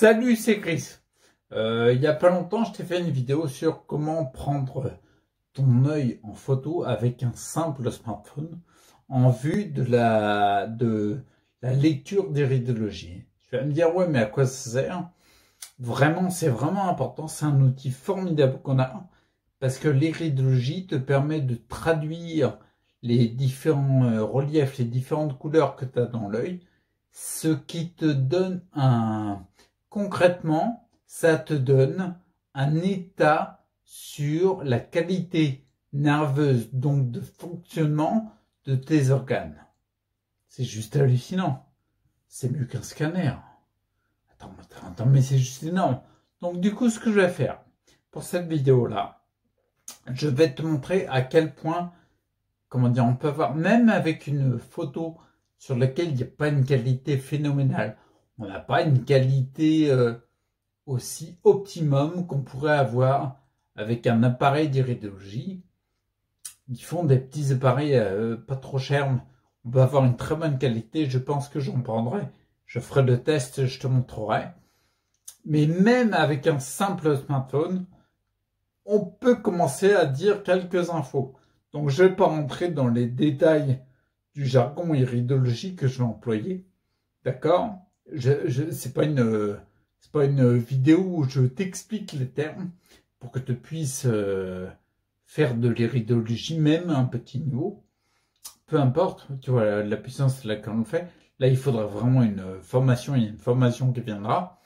Salut, c'est Chris. Il y a pas longtemps, je t'ai fait une vidéo sur comment prendre ton œil en photo avec un simple smartphone en vue de la lecture d'iridologie. Tu vas me dire, ouais, mais à quoi ça sert? Vraiment, c'est vraiment important. C'est un outil formidable qu'on a parce que l'iridologie te permet de traduire les différents reliefs, les différentes couleurs que tu as dans l'œil, ce qui te donne concrètement, ça te donne un état sur la qualité nerveuse, donc de fonctionnement de tes organes. C'est juste hallucinant. C'est mieux qu'un scanner. Attends, mais c'est juste énorme. Donc du coup, ce que je vais faire pour cette vidéo-là, je vais te montrer à quel point, comment dire, on peut avoir, même avec une photo sur laquelle il n'y a pas une qualité phénoménale, on n'a pas une qualité aussi optimum qu'on pourrait avoir avec un appareil d'iridologie. Ils font des petits appareils pas trop chers, on peut avoir une très bonne qualité, je pense que j'en prendrai. Je ferai le test, je te montrerai. Mais même avec un simple smartphone, on peut commencer à dire quelques infos. Donc je ne vais pas rentrer dans les détails du jargon iridologique que je vais employer. D'accord? C'est pas une vidéo où je t'explique les termes pour que tu puisses faire de l'iridologie même à un petit niveau. Peu importe, tu vois, la puissance à laquelle on le fait. Là, il faudra vraiment une formation, il y a une formation qui viendra.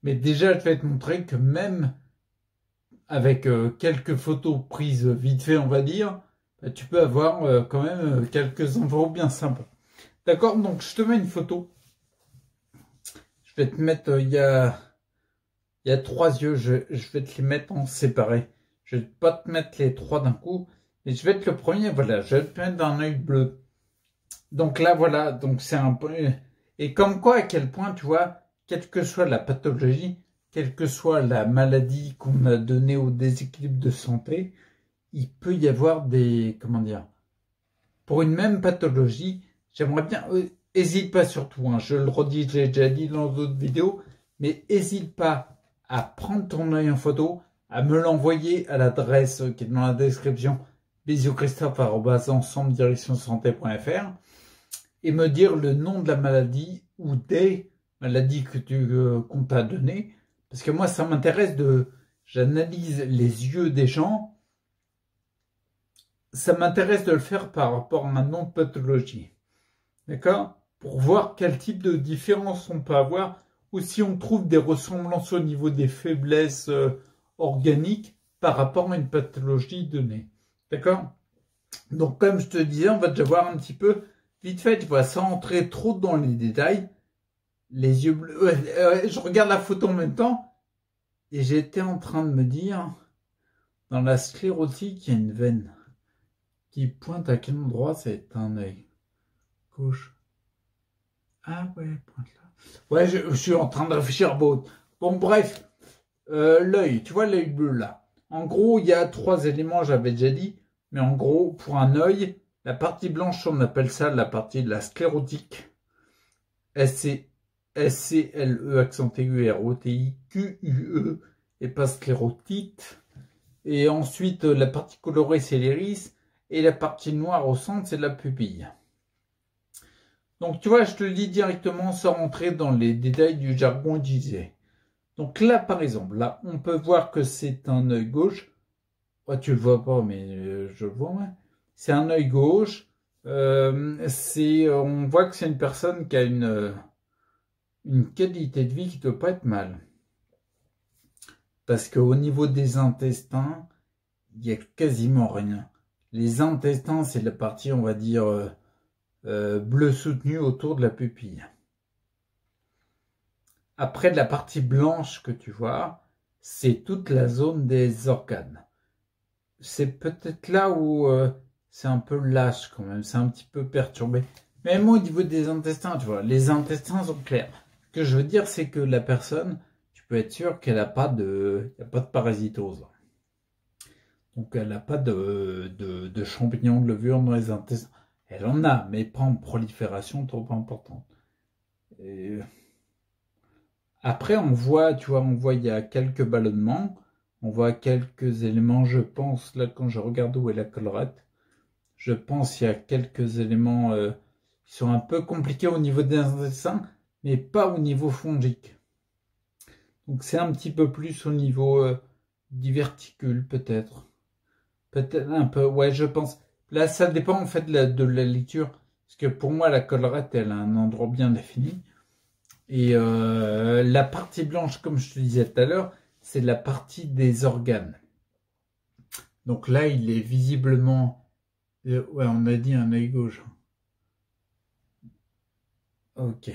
Mais déjà, je vais te montrer que même avec quelques photos prises vite fait, on va dire, bah, tu peux avoir quand même quelques infos bien sympas. D'accord? Donc, je te mets une photo. Je vais te mettre, il y a 3 yeux, je vais te les mettre en séparé. Je vais pas te mettre les 3 d'un coup, mais je vais être le premier, voilà, je vais te mettre d'un œil bleu. Donc là, voilà, donc c'est un peu... Et comme quoi, à quel point, tu vois, quelle que soit la pathologie, quelle que soit la maladie qu'on a donnée au déséquilibre de santé, il peut y avoir des... Comment dire? Pour une même pathologie, j'aimerais bien... hésite pas surtout, hein, je le redis, j'ai déjà dit dans d'autres vidéos, mais hésite pas à prendre ton œil en photo, à me l'envoyer à l'adresse qui est dans la description, bisouchristophe@ensemble-direction-santé.fr et me dire le nom de la maladie ou des maladies qu'on t'a données. Parce que moi, ça m'intéresse j'analyse les yeux des gens. Ça m'intéresse de le faire par rapport à un nom de pathologie. D'accord? Pour voir quel type de différence on peut avoir ou si on trouve des ressemblances au niveau des faiblesses organiques par rapport à une pathologie donnée. D'accord? Donc, comme je te disais, on va déjà voir un petit peu vite fait, tu vois, sans entrer trop dans les détails. Les yeux bleus. Je regarde la photo en même temps et j'étais en train de me dire, dans la sclérotique, il y a une veine qui pointe à quel endroit? C'est un œil gauche. Ah ouais, pointe là. Ouais, je suis en train de réfléchir. Bon, bref, l'œil, tu vois l'œil bleu là. En gros, il y a 3 éléments, j'avais déjà dit. Mais en gros, pour un œil, la partie blanche, on appelle ça la partie de la sclérotique. S-C-L-E accent aigu R-O-T-I-Q-U-E et pas sclérotite. Et ensuite, la partie colorée, c'est l'iris. Et la partie noire au centre, c'est la pupille. Donc, tu vois, je te le dis directement sans rentrer dans les détails du jargon utilisé. Donc là, par exemple, là, on peut voir que c'est un œil gauche. Ouais, tu le vois pas, mais je le vois, ouais. C'est un œil gauche. On voit que c'est une personne qui a une qualité de vie qui ne doit pas être mal. Parce qu'au niveau des intestins, il n'y a quasiment rien. Les intestins, c'est la partie, on va dire, bleu soutenu autour de la pupille. Après, la partie blanche que tu vois, c'est toute la zone des organes. C'est peut-être là où c'est un peu lâche quand même, c'est un petit peu perturbé. Même au niveau des intestins, tu vois, les intestins sont clairs. Ce que je veux dire, c'est que la personne, tu peux être sûr qu'elle n'a pas de parasitose. Donc elle n'a pas de champignons de levure dans les intestins. Elle en a, mais pas en prolifération trop importante. Et Après, on voit, tu vois, on voit il y a quelques ballonnements, on voit quelques éléments, je pense, là, quand je regarde où est la collerette, je pense qu'il y a quelques éléments qui sont un peu compliqués au niveau des intestins, mais pas au niveau fongique. Donc c'est un petit peu plus au niveau diverticule, peut-être. Peut-être un peu, ouais, je pense. Là, ça dépend en fait de la lecture. Parce que pour moi, la collerette, elle a un endroit bien défini. Et la partie blanche, comme je te disais tout à l'heure, c'est la partie des organes. Donc là, il est visiblement... ouais, on a dit un œil gauche. Ok.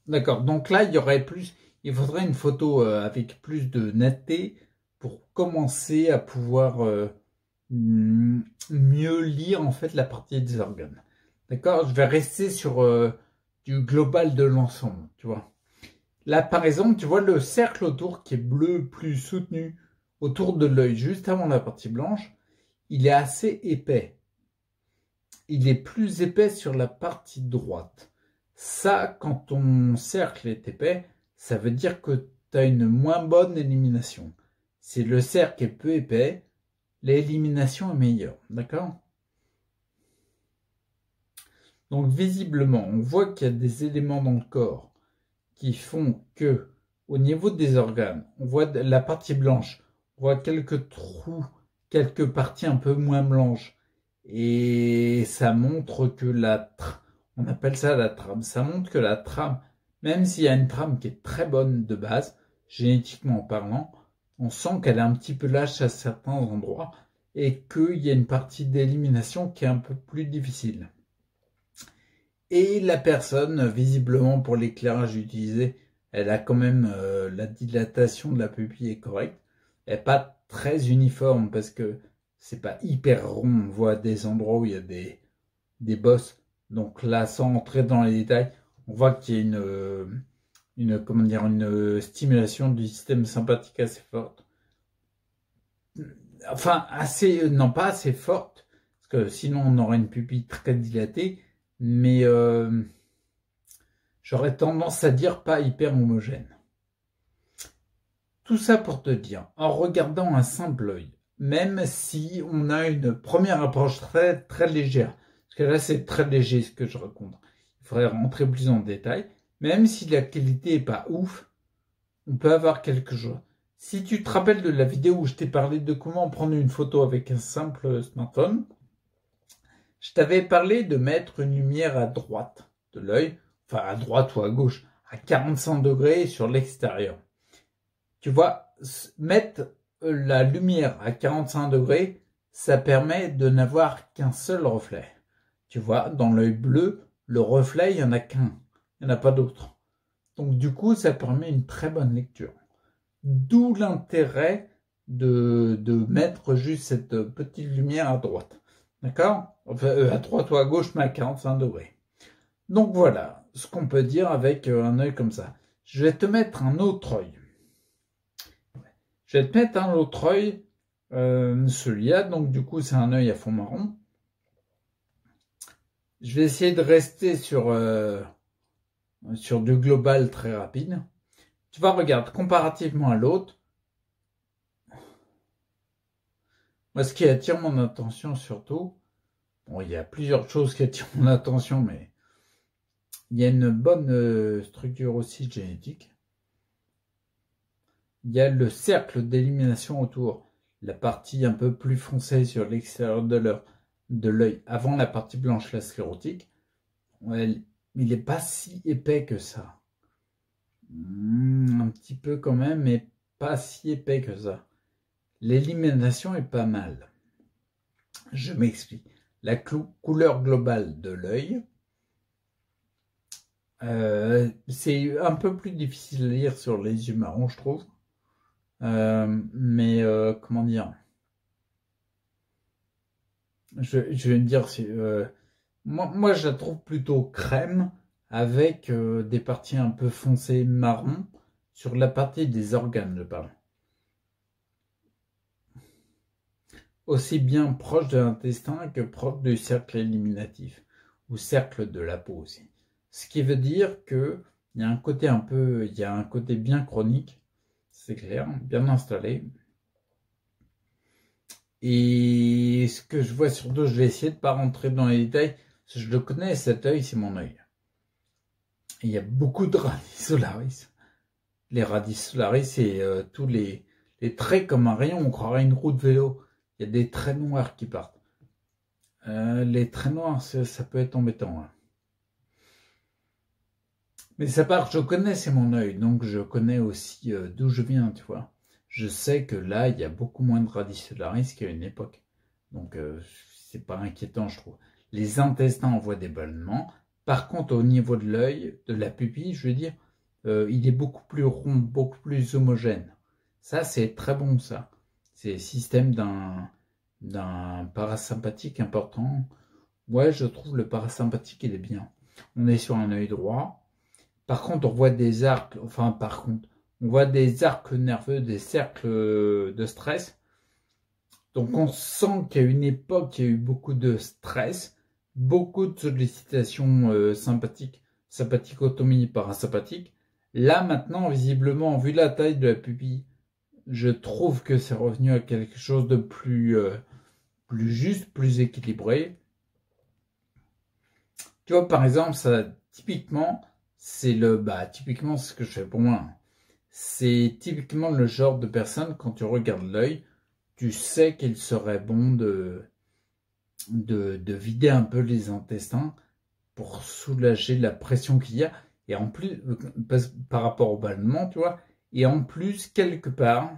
D'accord. Donc là, il y aurait plus... Il faudrait une photo avec plus de netteté pour commencer à pouvoir mieux lire en fait la partie des organes. D'accord? Je vais rester sur du global de l'ensemble, tu vois. Là, par exemple, tu vois le cercle autour qui est bleu plus soutenu autour de l'œil, juste avant la partie blanche, il est assez épais. Il est plus épais sur la partie droite. Ça, quand ton cercle est épais, ça veut dire que tu as une moins bonne élimination. Si le cercle est peu épais, l'élimination est meilleure. D'accord? Donc visiblement, on voit qu'il y a des éléments dans le corps qui font que, au niveau des organes, on voit la partie blanche, on voit quelques trous, quelques parties un peu moins blanches. Et ça montre que on appelle ça la trame, ça montre que la trame, même s'il y a une trame qui est très bonne de base, génétiquement parlant, on sent qu'elle est un petit peu lâche à certains endroits et qu'il y a une partie d'élimination qui est un peu plus difficile. Et la personne, visiblement pour l'éclairage utilisé, elle a quand même la dilatation de la pupille est correcte. Elle n'est pas très uniforme parce que c'est pas hyper rond. On voit des endroits où il y a des bosses. Donc là, sans entrer dans les détails, on voit qu'il y a comment dire, une stimulation du système sympathique assez forte. Enfin, assez, non pas assez forte, parce que sinon on aurait une pupille très dilatée, mais j'aurais tendance à dire pas hyper homogène. Tout ça pour te dire, en regardant un simple œil, même si on a une première approche très très légère, parce que là c'est très léger ce que je raconte, il faudrait rentrer plus en détail, même si la qualité est pas ouf, on peut avoir quelque chose. Si tu te rappelles de la vidéo où je t'ai parlé de comment prendre une photo avec un simple smartphone, je t'avais parlé de mettre une lumière à droite de l'œil, enfin à droite ou à gauche, à 45 degrés sur l'extérieur. Tu vois, mettre la lumière à 45 degrés, ça permet de n'avoir qu'un seul reflet. Tu vois, dans l'œil bleu, le reflet, il n'y en a qu'un, il n'y en a pas d'autre. Donc du coup, ça permet une très bonne lecture. D'où l'intérêt de mettre juste cette petite lumière à droite. D'accord? Enfin, à droite ou à gauche, mais à 45 degrés. Donc voilà ce qu'on peut dire avec un œil comme ça. Je vais te mettre un autre œil. Je vais te mettre un autre œil, celui-là. Donc du coup, c'est un œil à fond marron. Je vais essayer de rester sur du global très rapide. Tu vas regarder comparativement à l'autre. Moi, ce qui attire mon attention surtout, bon, il y a plusieurs choses qui attirent mon attention, mais il y a une bonne structure aussi génétique. Il y a le cercle d'élimination autour, la partie un peu plus foncée sur l'extérieur de l'œil avant la partie blanche, la sclérotique. Il n'est pas si épais que ça. Un petit peu quand même, mais pas si épais que ça. L'élimination est pas mal. Je m'explique. La couleur globale de l'œil, c'est un peu plus difficile à lire sur les yeux marrons, je trouve. Mais comment dire, je vais me dire, moi je la trouve plutôt crème avec des parties un peu foncées marron sur la partie des organes, je parle. Aussi bien proche de l'intestin que proche du cercle éliminatif ou cercle de la peau aussi. Ce qui veut dire que Il y a un côté un peu, il y a un côté bien chronique, c'est clair, bien installé. Et ce que je vois surtout, je vais essayer de pas rentrer dans les détails, parce que je le connais, cet œil, c'est mon œil. Et il y a beaucoup de radis solaris. Les radis solaris, c'est tous les traits comme un rayon, on croirait une roue de vélo. Il y a des traits noirs qui partent. Les traits noirs, ça peut être embêtant. Hein. Mais ça part, je connais, c'est mon œil, donc je connais aussi d'où je viens, tu vois. Je sais que là, il y a beaucoup moins de radis solaris qu'à une époque. Donc, c'est pas inquiétant, je trouve. Les intestins envoient des ballonnements. Par contre, au niveau de l'œil, de la pupille, je veux dire, il est beaucoup plus rond, beaucoup plus homogène. Ça, c'est très bon, ça. C'est le système d'un parasympathique important. Ouais, je trouve le parasympathique, il est bien. On est sur un œil droit. Par contre, on voit des arcs, on voit des arcs nerveux, des cercles de stress. Donc, on sent qu'à une époque, il y a eu beaucoup de stress, beaucoup de sollicitations sympathiques, sympathicotomie parasympathique. Là, maintenant, visiblement, vu la taille de la pupille, je trouve que c'est revenu à quelque chose de plus juste, plus équilibré. Tu vois, par exemple, ça, typiquement, typiquement, c'est ce que je fais pour moi. C'est typiquement le genre de personne, quand tu regardes l'œil, tu sais qu'il serait bon de vider un peu les intestins pour soulager la pression qu'il y a. Et en plus, par rapport au ballonnement, tu vois, et en plus, quelque part,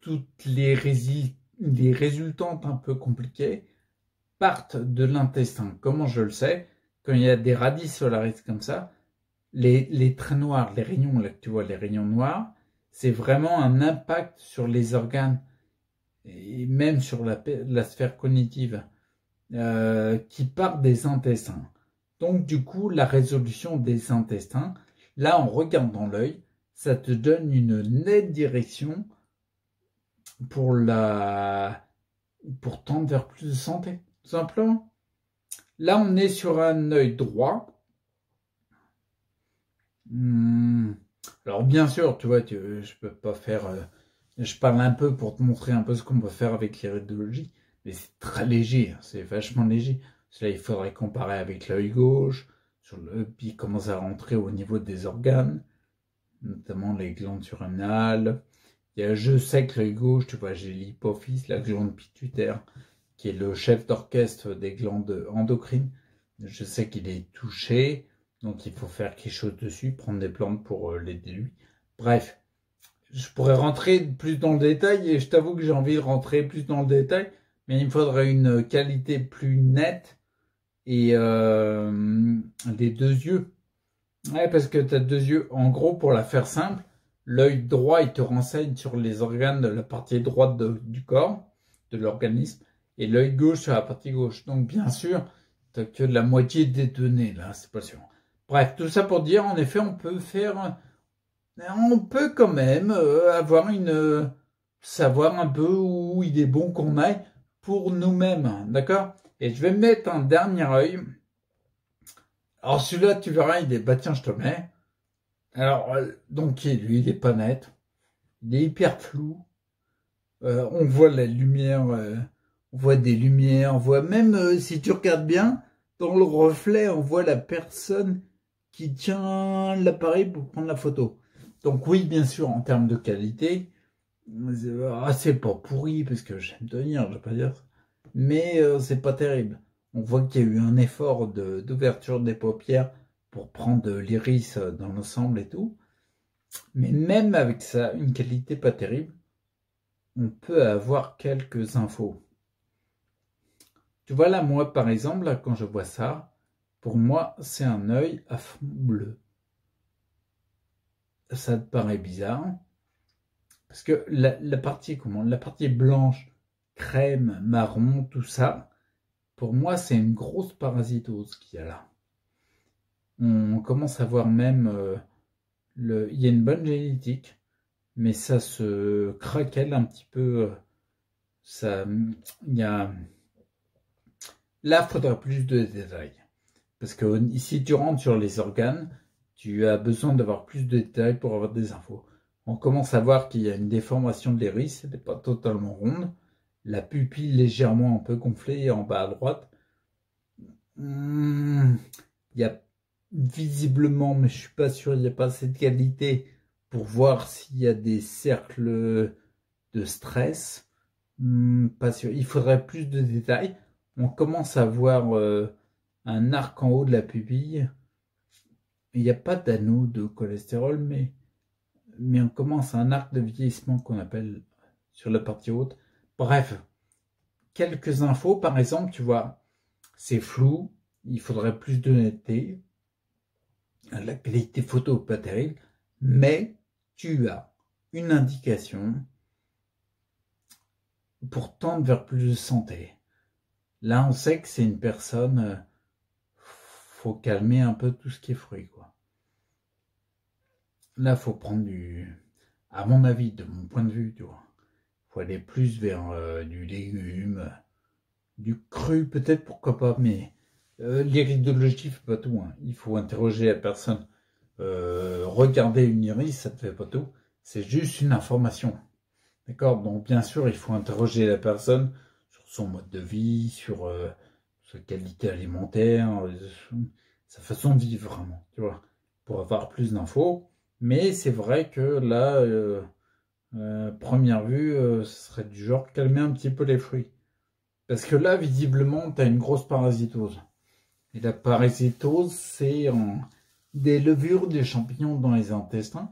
toutes les résultantes un peu compliquées partent de l'intestin. Comment je le sais? Quand il y a des radis solaris comme ça, les traits noirs, les rayons, là que tu vois, les rayons noirs, c'est vraiment un impact sur les organes et même sur la sphère cognitive qui part des intestins. Donc du coup, la résolution des intestins, là en regardant l'œil, ça te donne une nette direction pour tendre vers plus de santé, tout simplement. Là, on est sur un œil droit. Alors bien sûr, tu vois, je peux pas faire. Je parle un peu pour te montrer un peu ce qu'on peut faire avec l'iridologie, mais c'est très léger, hein, c'est vachement léger. Cela, il faudrait comparer avec l'œil gauche, puis commencer à rentrer au niveau des organes, notamment les glandes surrénales. Je sais que l'œil gauche, tu vois, j'ai l'hypophyse, la glande pituitaire, qui est le chef d'orchestre des glandes endocrines. Je sais qu'il est touché, donc il faut faire quelque chose dessus, prendre des plantes pour l'aider lui. Bref, je pourrais rentrer plus dans le détail et je t'avoue que j'ai envie de rentrer plus dans le détail, mais il me faudrait une qualité plus nette et des deux yeux. Ouais, parce que tu as deux yeux. En gros, pour la faire simple, l'œil droit, il te renseigne sur les organes de la partie droite du corps, de l'organisme, et l'œil gauche sur la partie gauche. Donc, bien sûr, tu n'as que la moitié des données, là, c'est pas sûr. Bref, tout ça pour dire, en effet, on peut quand même savoir un peu où il est bon qu'on aille pour nous-mêmes, d'accord? Et je vais mettre un dernier œil. Alors celui-là, tu verras, bah tiens, je te mets. Alors, donc lui, il est pas net. Il est hyper flou. On voit la lumière, on voit des lumières, on voit même, si tu regardes bien, dans le reflet, on voit la personne qui tient l'appareil pour prendre la photo. Donc oui, bien sûr, en termes de qualité, c'est pas pourri, parce que j'aime tenir, je vais pas dire ça. Mais c'est pas terrible. On voit qu'il y a eu un effort d'ouverture des paupières pour prendre l'iris dans l'ensemble et tout. Mais même avec ça, une qualité pas terrible, on peut avoir quelques infos. Tu vois là, moi par exemple, là, quand je vois ça, pour moi, c'est un œil à fond bleu. Ça te paraît bizarre? Parce que la partie blanche, crème, marron, tout ça, pour moi, c'est une grosse parasitose qu'il y a là. On commence à voir même, il y a une bonne génétique, mais ça se craquelle un petit peu. Ça, il y a, là, il faudra plus de détails. Parce que si tu rentres sur les organes, tu as besoin d'avoir plus de détails pour avoir des infos. On commence à voir qu'il y a une déformation de l'iris, elle n'est pas totalement ronde. La pupille légèrement un peu gonflée en bas à droite. Il y a visiblement, mais je suis pas sûr, il n'y a pas assez de qualité pour voir s'il y a des cercles de stress. Pas sûr. Il faudrait plus de détails. On commence à voir un arc en haut de la pupille. Il n'y a pas d'anneau de cholestérol, mais on commence à un arc de vieillissement qu'on appelle sur la partie haute. Bref, quelques infos. Par exemple, tu vois, c'est flou. Il faudrait plus de netteté. La qualité photo pas terrible, mais tu as une indication pour tendre vers plus de santé. Là, on sait que c'est une personne, faut calmer un peu tout ce qui est fruits, quoi. Là, faut prendre à mon avis, de mon point de vue, tu vois, faut aller plus vers du légume, du cru, peut-être, pourquoi pas, mais l'iridologie fait pas tout, hein. Il faut interroger la personne. Regarder une iris, ça ne fait pas tout. C'est juste une information. D'accord? Donc, bien sûr, il faut interroger la personne sur son mode de vie, sur sa qualité alimentaire, sa façon de vivre vraiment, tu vois, pour avoir plus d'infos. Mais c'est vrai que là, première vue, ce serait du genre calmer un petit peu les fruits. Parce que là, visiblement, tu as une grosse parasitose. Et la parasitose, c'est des levures des champignons dans les intestins.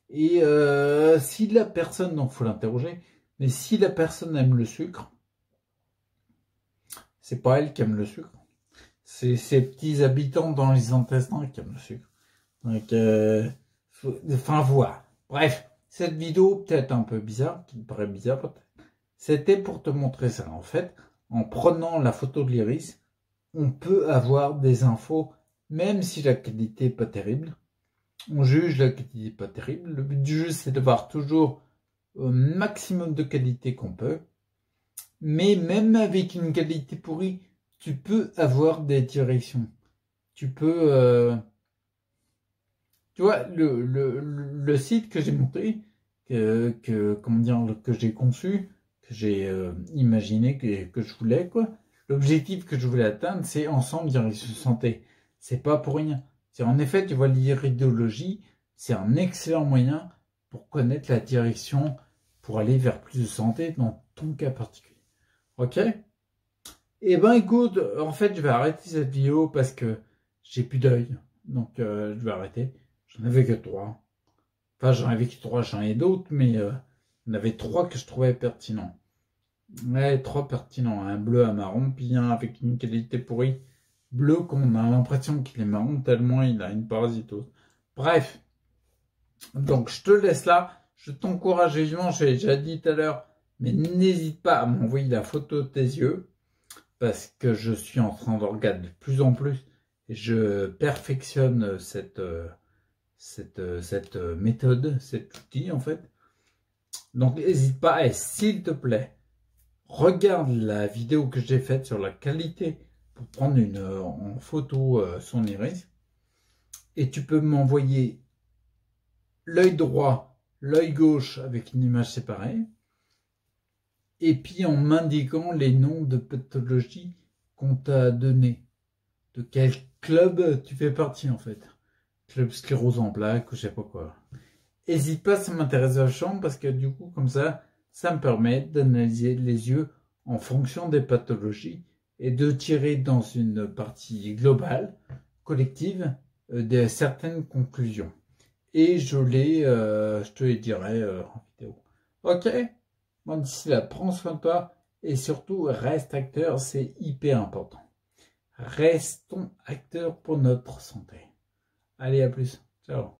Et si la personne, donc faut l'interroger, mais si la personne aime le sucre, c'est pas elle qui aime le sucre. C'est ces petits habitants dans les intestins qui aiment le sucre. Donc, enfin voilà. Bref, cette vidéo peut-être un peu bizarre, qui me paraît bizarre peut-être, c'était pour te montrer ça. En fait, en prenant la photo de l'iris, on peut avoir des infos, même si la qualité n'est pas terrible. On juge la qualité pas terrible. Le but du jeu, c'est d'avoir toujours un maximum de qualité qu'on peut. Mais même avec une qualité pourrie, tu peux avoir des directions. Tu peux... tu vois, le site que j'ai monté, comment dire, que j'ai conçu, que j'ai imaginé, que je voulais, quoi. L'objectif que je voulais atteindre, c'est ensemble direction santé. C'est pas pour rien. C'est en effet, tu vois, l'iridologie, c'est un excellent moyen pour connaître la direction, pour aller vers plus de santé dans ton cas particulier. Ok? Eh ben écoute, en fait, je vais arrêter cette vidéo parce que j'ai plus d'œil. Donc, je vais arrêter. J'en avais que 3. Enfin, j'en avais que 3, j'en ai d'autres, mais il y en avait 3 que je trouvais pertinents. Ouais, 3 pertinents. Un bleu, un marron, puis un avec une qualité pourrie. Bleu, qu'on a l'impression qu'il est marron tellement il a une parasitose. Bref. Donc, je te laisse là. Je t'encourage vivement, je l'ai déjà dit tout à l'heure, mais n'hésite pas à m'envoyer la photo de tes yeux, parce que je suis en train de regarder de plus en plus, et je perfectionne cette méthode, cet outil en fait. Donc n'hésite pas, et s'il te plaît, regarde la vidéo que j'ai faite sur la qualité pour prendre en photo son iris, et tu peux m'envoyer l'œil droit, l'œil gauche avec une image séparée, et puis en m'indiquant les noms de pathologies qu'on t'a donné, de quel club tu fais partie en fait. Club sclérose en plaques ou je sais pas quoi. N'hésite pas, ça m'intéresse vachement parce que du coup, comme ça me permet d'analyser les yeux en fonction des pathologies et de tirer dans une partie globale, collective, de certaines conclusions. Et je te les dirai en vidéo. Ok? Bon, d'ici là, prends soin de toi et surtout, reste acteur, c'est hyper important. Restons acteurs pour notre santé. Allez, à plus. Ciao.